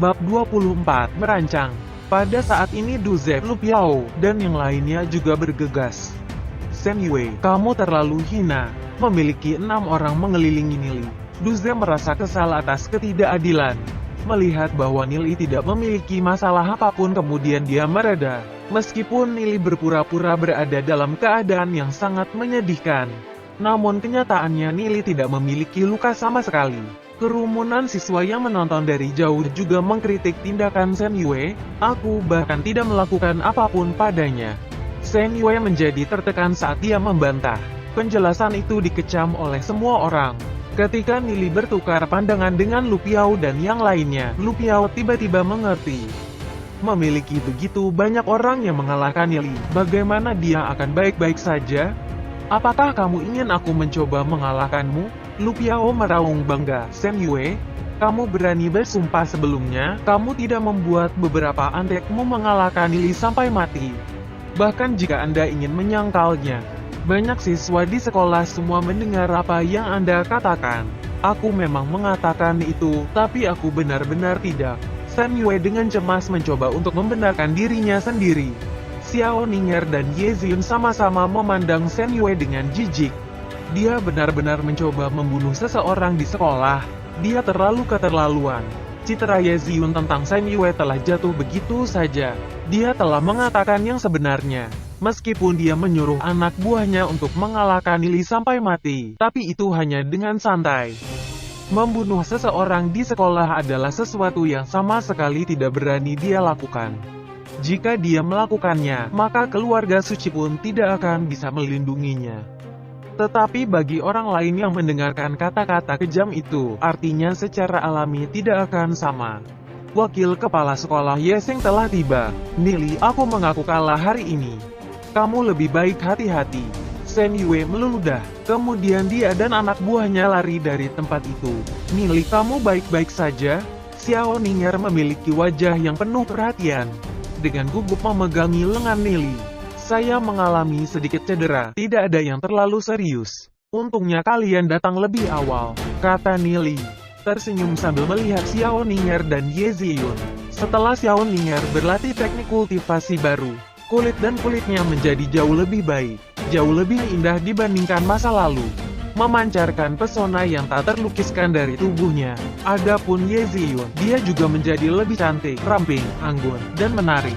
Bab 24 merancang. Pada saat ini Du Ze, Lu Piao, dan yang lainnya juga bergegas. Shen Yue, kamu terlalu hina. Memiliki 6 orang mengelilingi Nili. Du Ze merasa kesal atas ketidakadilan. Melihat bahwa Nili tidak memiliki masalah apapun, kemudian dia mereda. Meskipun Nili berpura-pura berada dalam keadaan yang sangat menyedihkan, namun kenyataannya Nili tidak memiliki luka sama sekali. Kerumunan siswa yang menonton dari jauh juga mengkritik tindakan Shen Yue. Aku bahkan tidak melakukan apapun padanya. Shen Yue menjadi tertekan saat dia membantah. Penjelasan itu dikecam oleh semua orang. Ketika Nili bertukar pandangan dengan Lu Piao dan yang lainnya, Lu Piao tiba-tiba mengerti. Memiliki begitu banyak orang yang mengalahkan Nili, bagaimana dia akan baik-baik saja? Apakah kamu ingin aku mencoba mengalahkanmu? Lu Piao meraung bangga. Shen Yue, kamu berani bersumpah sebelumnya, kamu tidak membuat beberapa antekmu mengalahkan Nili sampai mati. Bahkan jika Anda ingin menyangkalnya. Banyak siswa di sekolah semua mendengar apa yang Anda katakan. Aku memang mengatakan itu, tapi aku benar-benar tidak. Shen Yue dengan cemas mencoba untuk membenarkan dirinya sendiri. Xiao Ning'er dan Ye Ziyun sama-sama memandang Shen Yue dengan jijik. Dia benar-benar mencoba membunuh seseorang di sekolah. Dia terlalu keterlaluan. Citra Ye Ziyun tentang Shen Yue telah jatuh begitu saja. Dia telah mengatakan yang sebenarnya. Meskipun dia menyuruh anak buahnya untuk mengalahkan Nili sampai mati, tapi itu hanya dengan santai. Membunuh seseorang di sekolah adalah sesuatu yang sama sekali tidak berani dia lakukan. Jika dia melakukannya, maka keluarga suci pun tidak akan bisa melindunginya. Tetapi bagi orang lain yang mendengarkan kata-kata kejam itu, artinya secara alami tidak akan sama. Wakil kepala sekolah Yeseng telah tiba. Nili, aku mengaku kalah hari ini. Kamu lebih baik hati-hati. Shen Yue meludah. Kemudian dia dan anak buahnya lari dari tempat itu. Nili, kamu baik-baik saja? Xiao Ning'er memiliki wajah yang penuh perhatian. Dengan gugup memegangi lengan Nili. Saya mengalami sedikit cedera, tidak ada yang terlalu serius. Untungnya kalian datang lebih awal, kata Nili. Tersenyum sambil melihat Xiao Ning'er dan Ye Ziyun. Setelah Xiao Ning'er berlatih teknik kultivasi baru, kulit dan kulitnya menjadi jauh lebih baik, jauh lebih indah dibandingkan masa lalu. Memancarkan pesona yang tak terlukiskan dari tubuhnya. Adapun Ye Ziyun, dia juga menjadi lebih cantik, ramping, anggun, dan menarik.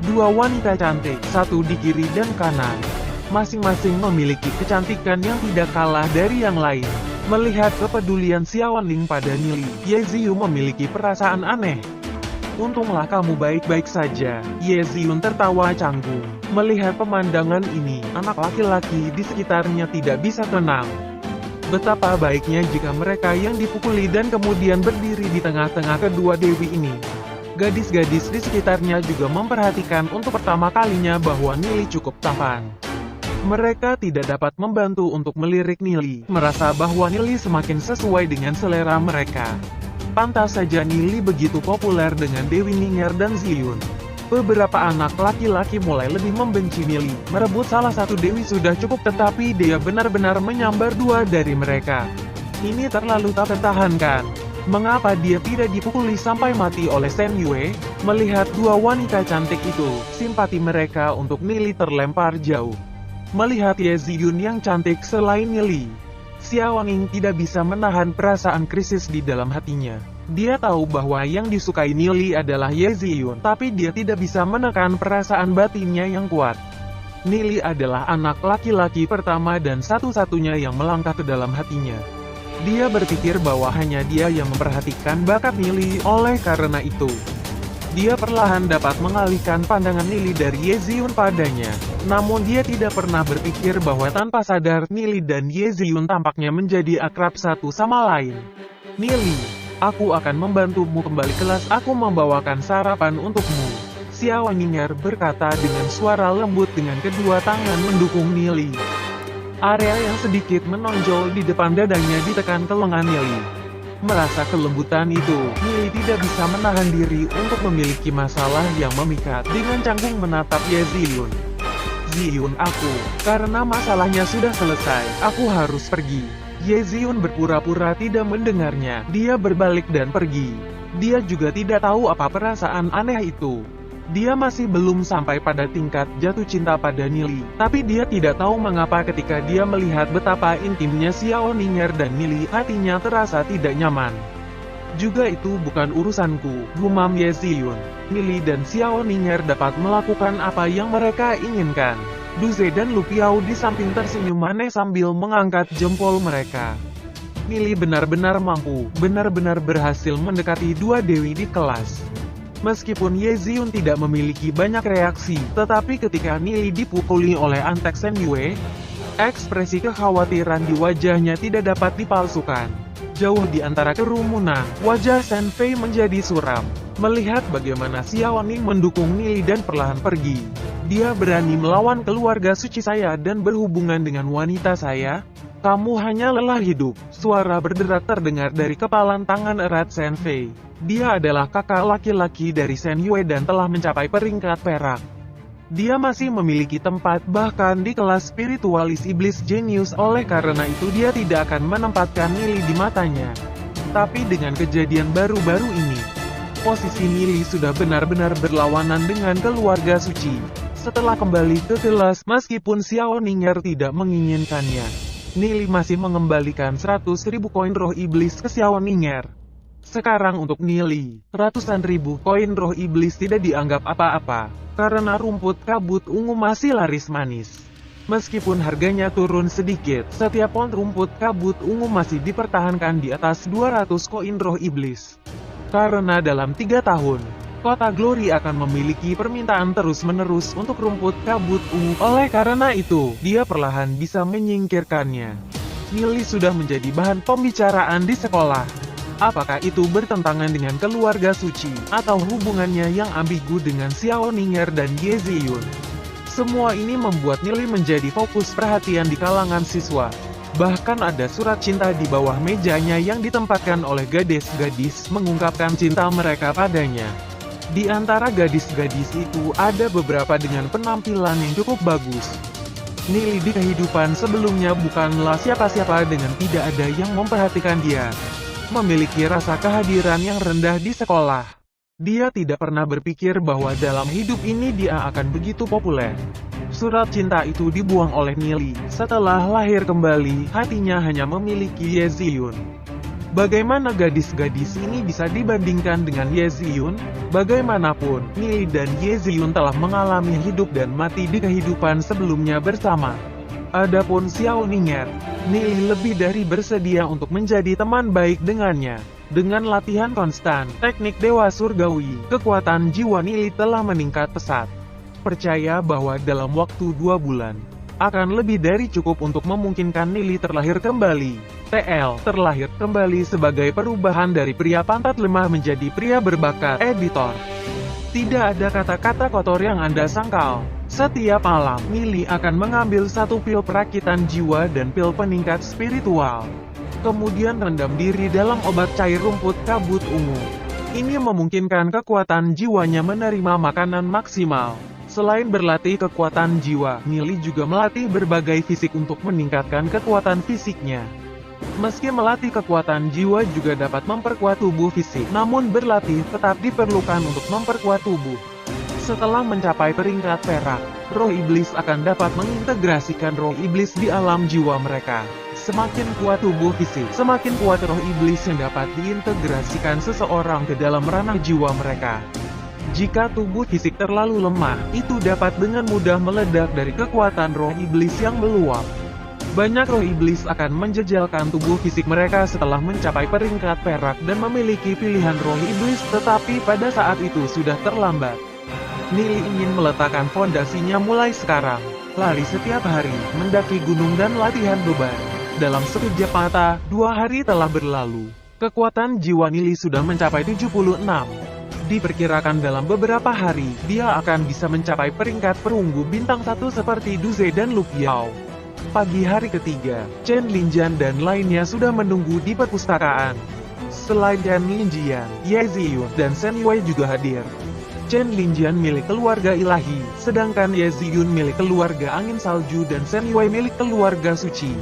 Dua wanita cantik, satu di kiri dan kanan. Masing-masing memiliki kecantikan yang tidak kalah dari yang lain. Melihat kepedulian Xiao Ning pada Nili, Ye Ziyun memiliki perasaan aneh. Untunglah kamu baik-baik saja. Ye Ziyun tertawa canggung. Melihat pemandangan ini, anak laki-laki di sekitarnya tidak bisa tenang. Betapa baiknya jika mereka yang dipukuli dan kemudian berdiri di tengah-tengah kedua dewi ini. Gadis-gadis di sekitarnya juga memperhatikan untuk pertama kalinya bahwa Nili cukup tampan. Mereka tidak dapat membantu untuk melirik Nili, merasa bahwa Nili semakin sesuai dengan selera mereka. Pantas saja Nili begitu populer dengan Dewi Ning'er dan Ziyun. Beberapa anak laki-laki mulai lebih membenci Nili. Merebut salah satu dewi sudah cukup, tetapi dia benar-benar menyambar dua dari mereka. Ini terlalu tak tertahankan. Mengapa dia tidak dipukuli sampai mati oleh Shen Yue? Melihat dua wanita cantik itu, simpati mereka untuk Nili terlempar jauh. Melihat Ye Ziyun yang cantik selain Nili, Xiao Ning tidak bisa menahan perasaan krisis di dalam hatinya. Dia tahu bahwa yang disukai Nili adalah Ye Ziyun, tapi dia tidak bisa menekan perasaan batinnya yang kuat. Nili adalah anak laki-laki pertama dan satu-satunya yang melangkah ke dalam hatinya. Dia berpikir bahwa hanya dia yang memperhatikan bakat Nili, oleh karena itu, dia perlahan dapat mengalihkan pandangan Nili dari Ye Ziyun padanya. Namun dia tidak pernah berpikir bahwa tanpa sadar Nili dan Ye Ziyun tampaknya menjadi akrab satu sama lain. Nili, aku akan membantumu kembali kelas, aku membawakan sarapan untukmu. Xiao Ning'er berkata dengan suara lembut dengan kedua tangan mendukung Nili. Area yang sedikit menonjol di depan dadanya ditekan ke lengan Nili. Merasa kelembutan itu, Nili tidak bisa menahan diri untuk memiliki masalah yang memikat. Dengan canggung menatap Ye Ziyun. Ziyun, karena masalahnya sudah selesai, aku harus pergi. Ye Ziyun berpura-pura tidak mendengarnya. Dia berbalik dan pergi. Dia juga tidak tahu apa perasaan aneh itu. Dia masih belum sampai pada tingkat jatuh cinta pada Nili, tapi dia tidak tahu mengapa ketika dia melihat betapa intimnya Xiao Ning'er dan Nili, hatinya terasa tidak nyaman. Juga itu bukan urusanku, gumam Ye Ziyun. Nili dan Xiao Ning'er dapat melakukan apa yang mereka inginkan. Duze dan Lu Piao di samping tersenyum aneh sambil mengangkat jempol mereka. Nili benar-benar mampu, benar-benar berhasil mendekati dua dewi di kelas. Meskipun Ye Ziyun tidak memiliki banyak reaksi, tetapi ketika Nili dipukuli oleh Antek Shen Yue, ekspresi kekhawatiran di wajahnya tidak dapat dipalsukan. Jauh di antara kerumunan, wajah Shen Fei menjadi suram. Melihat bagaimana Xiao Ning mendukung Nili dan perlahan pergi. Dia berani melawan keluarga suci saya dan berhubungan dengan wanita saya? Kamu hanya lelah hidup. Suara berderak terdengar dari kepalan tangan erat Shen Fei. Dia adalah kakak laki-laki dari Shen Yue dan telah mencapai peringkat perak. Dia masih memiliki tempat bahkan di kelas spiritualis iblis jenius, oleh karena itu dia tidak akan menempatkan Nili di matanya. Tapi dengan kejadian baru-baru ini, posisi Nili sudah benar-benar berlawanan dengan keluarga suci. Setelah kembali ke kelas, meskipun Xiao Ning'er tidak menginginkannya, Nili masih mengembalikan 100.000 koin roh iblis ke Xiao Ning'er. Sekarang untuk Nili, ratusan ribu koin roh iblis tidak dianggap apa-apa, karena rumput kabut ungu masih laris manis. Meskipun harganya turun sedikit, setiap pon rumput kabut ungu masih dipertahankan di atas 200 koin roh iblis. Karena dalam 3 tahun, Kota Glory akan memiliki permintaan terus-menerus untuk rumput kabut ungu. Oleh karena itu, dia perlahan bisa menyingkirkannya. Nili sudah menjadi bahan pembicaraan di sekolah. Apakah itu bertentangan dengan keluarga suci, atau hubungannya yang ambigu dengan Xiao Ning'er dan Ye Ziyun? Semua ini membuat Nili menjadi fokus perhatian di kalangan siswa. Bahkan ada surat cinta di bawah mejanya yang ditempatkan oleh gadis-gadis mengungkapkan cinta mereka padanya. Di antara gadis-gadis itu ada beberapa dengan penampilan yang cukup bagus. Nili di kehidupan sebelumnya bukanlah siapa-siapa dengan tidak ada yang memperhatikan dia. Memiliki rasa kehadiran yang rendah di sekolah. Dia tidak pernah berpikir bahwa dalam hidup ini dia akan begitu populer. Surat cinta itu dibuang oleh Nili. Setelah lahir kembali, hatinya hanya memiliki Ye Ziyun. Bagaimana gadis-gadis ini bisa dibandingkan dengan Ye Ziyun? Bagaimanapun, Nili dan Ye Ziyun telah mengalami hidup dan mati di kehidupan sebelumnya bersama. Adapun Xiao Ning'er, Nili lebih dari bersedia untuk menjadi teman baik dengannya. Dengan latihan konstan, teknik Dewa Surgawi, kekuatan jiwa Nili telah meningkat pesat. Percaya bahwa dalam waktu 2 bulan, akan lebih dari cukup untuk memungkinkan Nili terlahir kembali. TL, terlahir kembali sebagai perubahan dari pria pantat lemah menjadi pria berbakat. Editor. Tidak ada kata-kata kotor yang Anda sangkal. Setiap malam, Nili akan mengambil 1 pil perakitan jiwa dan pil peningkat spiritual. Kemudian rendam diri dalam obat cair rumput kabut ungu. Ini memungkinkan kekuatan jiwanya menerima makanan maksimal. Selain berlatih kekuatan jiwa, Nili juga melatih berbagai fisik untuk meningkatkan kekuatan fisiknya. Meski melatih kekuatan jiwa juga dapat memperkuat tubuh fisik, namun berlatih tetap diperlukan untuk memperkuat tubuh. Setelah mencapai peringkat perak, roh iblis akan dapat mengintegrasikan roh iblis di alam jiwa mereka. Semakin kuat tubuh fisik, semakin kuat roh iblis yang dapat diintegrasikan seseorang ke dalam ranah jiwa mereka. Jika tubuh fisik terlalu lemah, itu dapat dengan mudah meledak dari kekuatan roh iblis yang meluap. Banyak roh iblis akan menjejalkan tubuh fisik mereka setelah mencapai peringkat perak dan memiliki pilihan roh iblis, tetapi pada saat itu sudah terlambat. Nili ingin meletakkan fondasinya mulai sekarang. Lari setiap hari, mendaki gunung dan latihan beban. Dalam sekejap mata, 2 hari telah berlalu. Kekuatan jiwa Nili sudah mencapai 76. Diperkirakan dalam beberapa hari, dia akan bisa mencapai peringkat perunggu bintang 1 seperti Duze dan Lu Piao. Pagi hari ketiga, Chen Linjian dan lainnya sudah menunggu di perpustakaan. Selain Chen Linjian, Ye Ziyun dan Shen Yue juga hadir. Chen Linjian milik keluarga ilahi, sedangkan Ye Ziyun milik keluarga angin salju dan Shen Yue milik keluarga suci.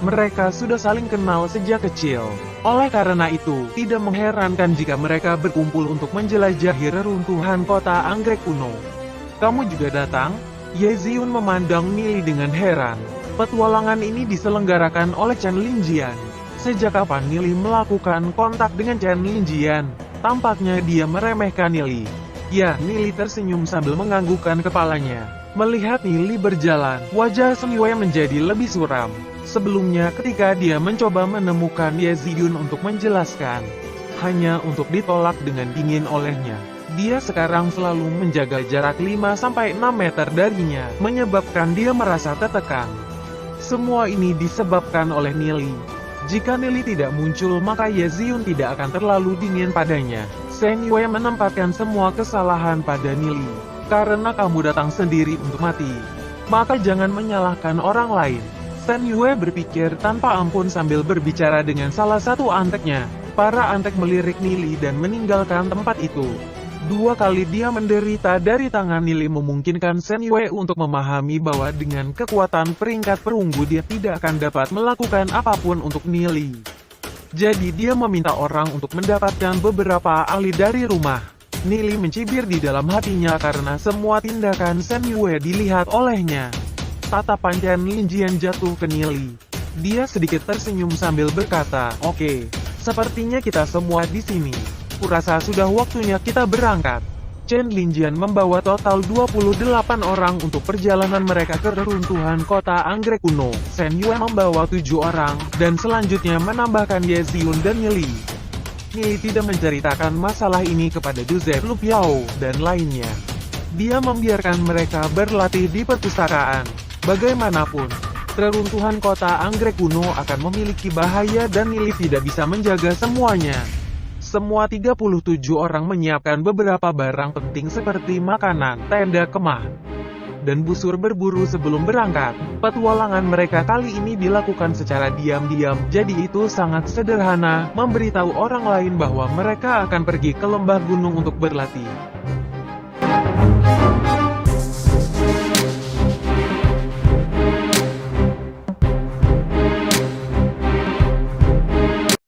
Mereka sudah saling kenal sejak kecil. Oleh karena itu, tidak mengherankan jika mereka berkumpul untuk menjelajahi reruntuhan kota anggrek kuno. Kamu juga datang? Ye Ziyun memandang Nili dengan heran. Petualangan ini diselenggarakan oleh Chen Lingjian. Sejak kapan Nili melakukan kontak dengan Chen Lingjian? Tampaknya dia meremehkan Nili. Ya, Nili tersenyum sambil menganggukkan kepalanya. Melihat Nili berjalan, wajah Shen Yue menjadi lebih suram. Sebelumnya ketika dia mencoba menemukan Ye Ziyun untuk menjelaskan, hanya untuk ditolak dengan dingin olehnya. Dia sekarang selalu menjaga jarak 5-6 meter darinya, menyebabkan dia merasa tertekan. Semua ini disebabkan oleh Nili. Jika Nili tidak muncul maka Ye Ziyun tidak akan terlalu dingin padanya. Shen Yue menempatkan semua kesalahan pada Nili. Karena kamu datang sendiri untuk mati, maka jangan menyalahkan orang lain. Shen Yue berpikir tanpa ampun sambil berbicara dengan salah satu anteknya. Para antek melirik Nili dan meninggalkan tempat itu. 2 kali dia menderita dari tangan Nili memungkinkan Shen Yue untuk memahami bahwa dengan kekuatan peringkat perunggu dia tidak akan dapat melakukan apapun untuk Nili. Jadi dia meminta orang untuk mendapatkan beberapa ahli dari rumah. Nili mencibir di dalam hatinya karena semua tindakan Shen Yue dilihat olehnya. Tatapan Chen Lingjian jatuh ke Nili. Dia sedikit tersenyum sambil berkata, "Oke, sepertinya kita semua di sini. Kurasa sudah waktunya kita berangkat." Chen Lingjian membawa total 28 orang untuk perjalanan mereka ke reruntuhan kota anggrek kuno. Shen Yue membawa 7 orang, dan selanjutnya menambahkan Ye Ziyun dan Nili. Nili tidak menceritakan masalah ini kepada Du Ze, Lu Piao, dan lainnya. Dia membiarkan mereka berlatih di perpustakaan. Bagaimanapun, reruntuhan kota anggrek kuno akan memiliki bahaya dan Nili tidak bisa menjaga semuanya. Semua 37 orang menyiapkan beberapa barang penting seperti makanan, tenda kemah, dan busur berburu sebelum berangkat. Petualangan mereka kali ini dilakukan secara diam-diam, jadi itu sangat sederhana, memberitahu orang lain bahwa mereka akan pergi ke lembah gunung untuk berlatih.